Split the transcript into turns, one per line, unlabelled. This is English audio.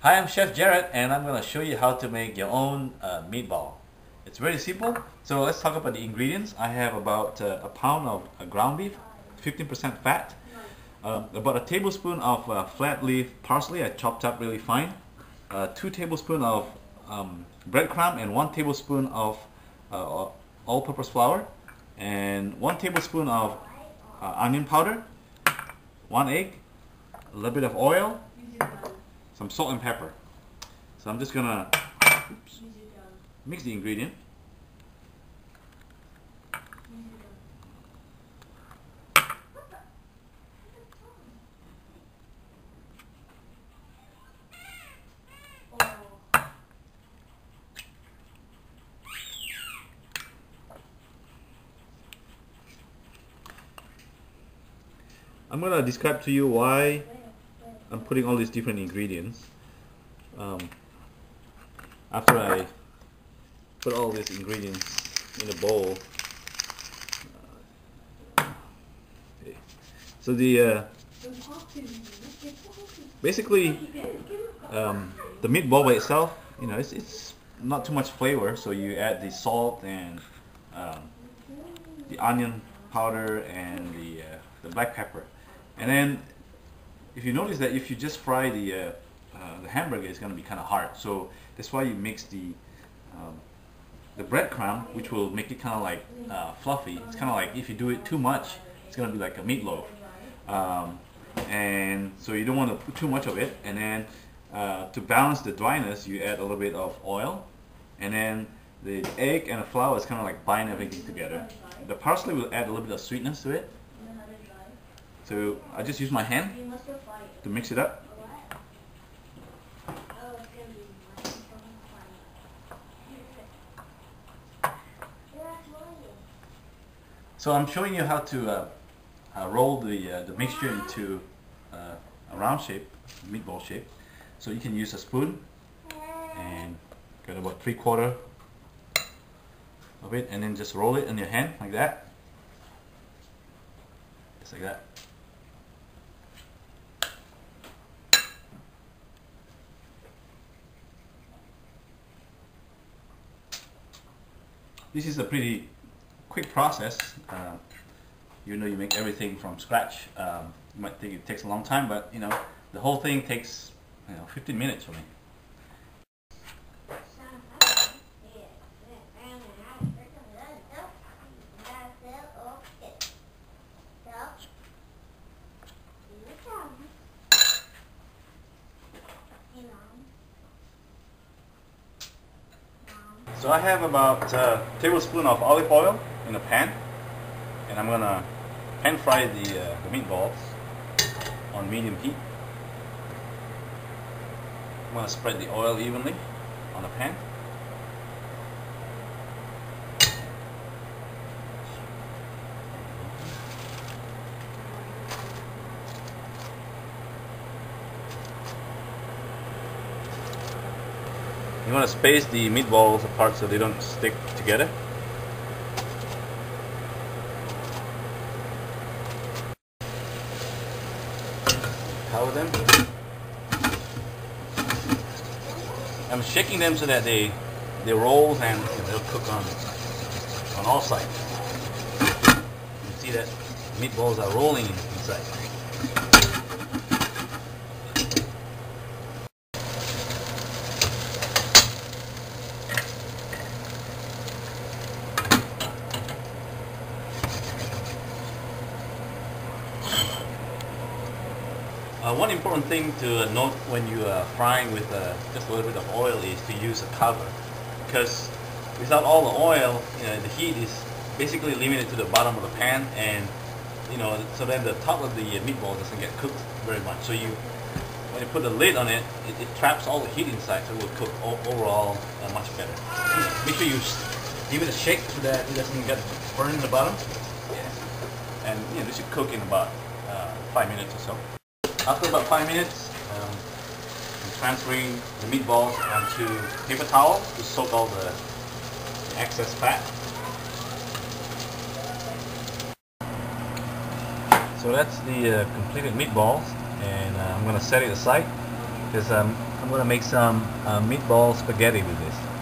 Hi, I'm Chef Jarod, and I'm going to show you how to make your own meatball. It's very simple. So let's talk about the ingredients. I have about a pound of ground beef, 15% fat, about a tablespoon of flat leaf parsley I chopped up really fine, 2 tablespoons of breadcrumb, and 1 tablespoon of all-purpose flour, and 1 tablespoon of onion powder, 1 egg, a little bit of oil, some salt and pepper. So I'm just gonna mix the ingredient. I'm gonna describe to you why I'm putting all these different ingredients. After I put all these ingredients in a bowl, so the basically the meatball by itself, it's not too much flavor. So you add the salt and the onion powder and the black pepper, and then if you notice that if you just fry the hamburger, it's going to be kind of hard. So that's why you mix the breadcrumb, which will make it kind of like fluffy. It's kind of like if you do it too much, it's going to be like a meatloaf. And so you don't want to put too much of it. And then to balance the dryness, you add a little bit of oil. And then the egg and the flour is kind of like bind everything together. The parsley will add a little bit of sweetness to it. So I just use my hand to mix it up. So I'm showing you how to roll the mixture into a round shape, meatball shape. So you can use a spoon and get about 3/4 of it, and then just roll it in your hand like that, just like that. This is a pretty quick process. You know, you make everything from scratch. You might think it takes a long time, but the whole thing takes 15 minutes for me. So I have about a tablespoon of olive oil in a pan, and I'm gonna pan fry the meatballs on medium heat. I'm gonna spread the oil evenly on the pan. You want to space the meatballs apart so they don't stick together. Cover them. I'm shaking them so that they roll and they'll cook on all sides. You can see that meatballs are rolling inside. One important thing to note when you are frying with just a little bit of oil is to use a cover, because without all the oil, the heat is basically limited to the bottom of the pan, and so then the top of the meatball doesn't get cooked very much. So when you put the lid on it, it traps all the heat inside, so it will cook overall much better. Make sure you give it a shake so that it doesn't get burned in the bottom, and this should cook in about 5 minutes or so. After about 5 minutes, I'm transferring the meatballs onto paper towel to soak all the excess fat. So that's the completed meatballs, and I'm going to set it aside because I'm I'm gonna make some meatball spaghetti with this.